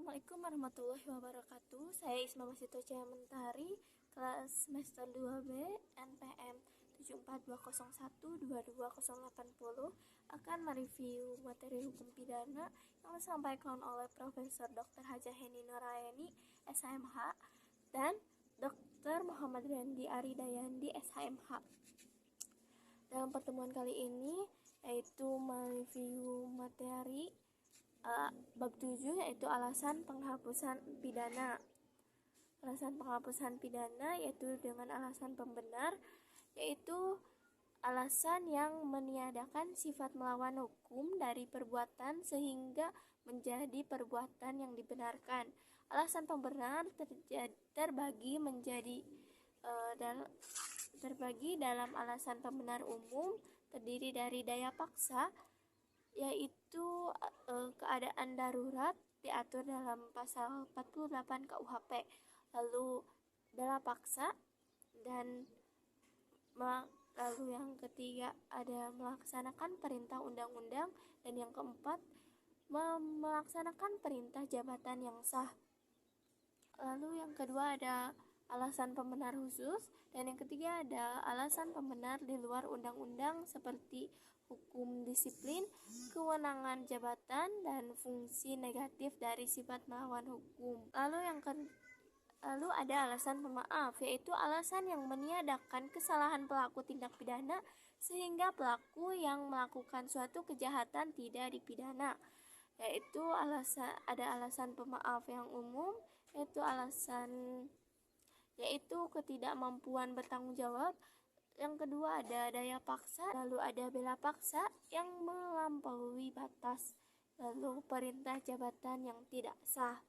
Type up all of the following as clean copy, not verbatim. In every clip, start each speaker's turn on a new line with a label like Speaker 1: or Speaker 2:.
Speaker 1: Assalamualaikum warahmatullahi wabarakatuh. Saya Isma Masito Cahaya Mentari, kelas semester 2B, NPM 7420122080 akan mereview materi hukum pidana yang disampaikan oleh Profesor Dr. Hajah Heni Nurayani, SHMH, dan Dr. Muhammad Randi Aridayandi, SHMH. Dalam pertemuan kali ini, yaitu mereview materi bab 7, yaitu alasan penghapusan pidana. Alasan penghapusan pidana yaitu dengan alasan pembenar, yaitu alasan yang meniadakan sifat melawan hukum dari perbuatan sehingga menjadi perbuatan yang dibenarkan. Alasan pembenar terbagi dalam alasan pembenar umum, terdiri dari daya paksa, yaitu keadaan darurat diatur dalam pasal 48 KUHP. Lalu bela paksa, dan lalu yang ketiga ada melaksanakan perintah undang-undang, dan yang keempat melaksanakan perintah jabatan yang sah. Lalu yang kedua ada alasan pembenar khusus, dan yang ketiga ada alasan pembenar di luar undang-undang seperti hukum disiplin, kewenangan jabatan, dan fungsi negatif dari sifat melawan hukum. Lalu ada alasan pemaaf, yaitu alasan yang meniadakan kesalahan pelaku tindak pidana sehingga pelaku yang melakukan suatu kejahatan tidak dipidana. Ada alasan pemaaf yang umum, yaitu ketidakmampuan bertanggung jawab. Yang kedua ada daya paksa, lalu ada bela paksa yang melampaui batas, lalu perintah jabatan yang tidak sah.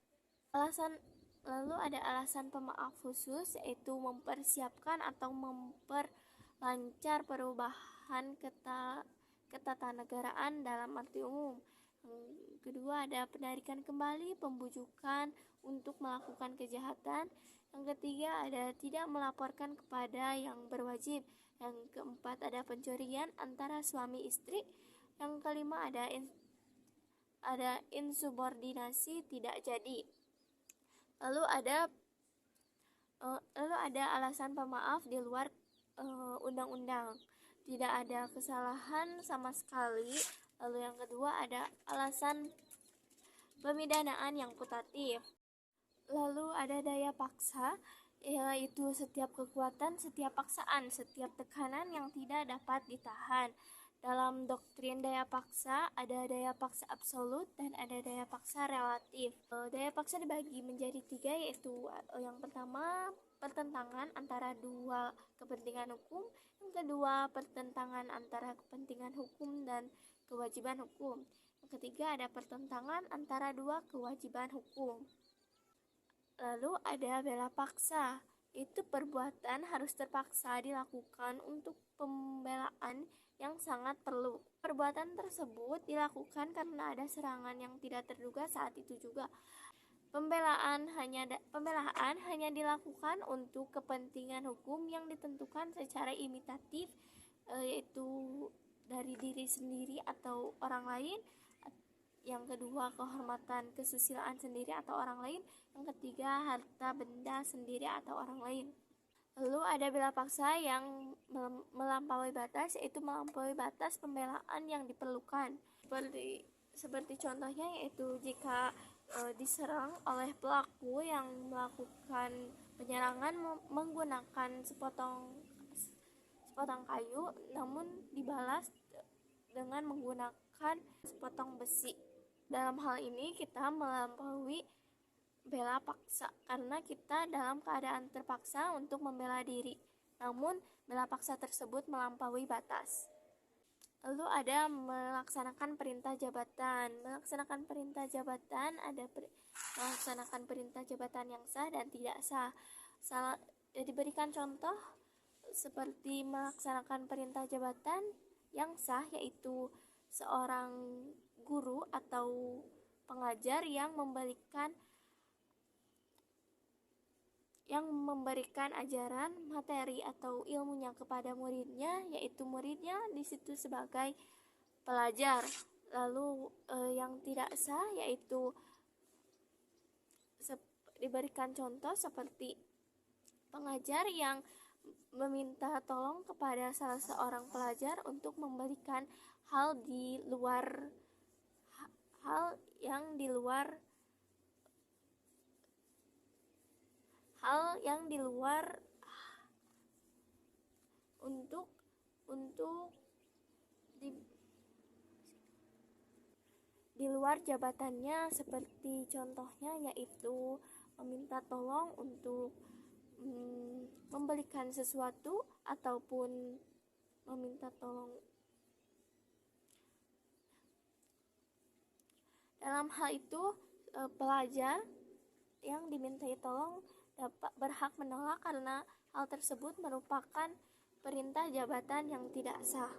Speaker 1: Lalu ada alasan pemaaf khusus, yaitu mempersiapkan atau memperlancar perubahan ketatanegaraan dalam arti umum. Yang kedua ada penarikan kembali, pembujukan untuk melakukan kejahatan. Yang ketiga ada tidak melaporkan kepada yang berwajib. Yang keempat ada pencurian antara suami istri. Yang kelima ada insubordinasi tidak jadi. Lalu ada alasan pemaaf di luar undang-undang, tidak ada kesalahan sama sekali. Lalu yang kedua ada alasan pemidanaan yang putatif. Lalu ada daya paksa, yaitu setiap kekuatan, setiap paksaan, setiap tekanan yang tidak dapat ditahan. Dalam doktrin daya paksa ada daya paksa absolut dan ada daya paksa relatif. Daya paksa dibagi menjadi 3, yaitu yang pertama pertentangan antara dua kepentingan hukum, yang kedua pertentangan antara kepentingan hukum dan kewajiban hukum, yang ketiga ada pertentangan antara dua kewajiban hukum. Lalu ada bela paksa, itu perbuatan harus terpaksa dilakukan untuk pembelaan yang sangat perlu. Perbuatan tersebut dilakukan karena ada serangan yang tidak terduga saat itu juga. Pembelaan hanya dilakukan untuk kepentingan hukum yang ditentukan secara imitatif, yaitu dari diri sendiri atau orang lain. Yang kedua kehormatan kesusilaan sendiri atau orang lain. Yang ketiga harta benda sendiri atau orang lain. Lalu ada bela paksa yang melampaui batas, yaitu melampaui batas pembelaan yang diperlukan. Seperti contohnya yaitu jika diserang oleh pelaku yang melakukan penyerangan menggunakan sepotong kayu, namun dibalas dengan menggunakan sepotong besi. Dalam hal ini kita melampaui bela paksa karena kita dalam keadaan terpaksa untuk membela diri, namun bela paksa tersebut melampaui batas. Lalu ada melaksanakan perintah jabatan. Melaksanakan perintah jabatan ada melaksanakan perintah jabatan yang sah dan tidak sah. Diberikan contoh seperti melaksanakan perintah jabatan yang sah, yaitu seorang guru atau pengajar yang memberikan ajaran materi atau ilmunya kepada muridnya, yaitu muridnya di situ sebagai pelajar. Lalu yang tidak sah yaitu diberikan contoh seperti pengajar yang meminta tolong kepada salah seorang pelajar untuk memberikan hal di luar hal yang di luar hal yang di luar untuk di, di luar jabatannya, seperti contohnya yaitu meminta tolong untuk membelikan sesuatu ataupun meminta tolong. Dalam hal itu pelajar yang dimintai tolong dapat berhak menolak karena hal tersebut merupakan perintah jabatan yang tidak sah.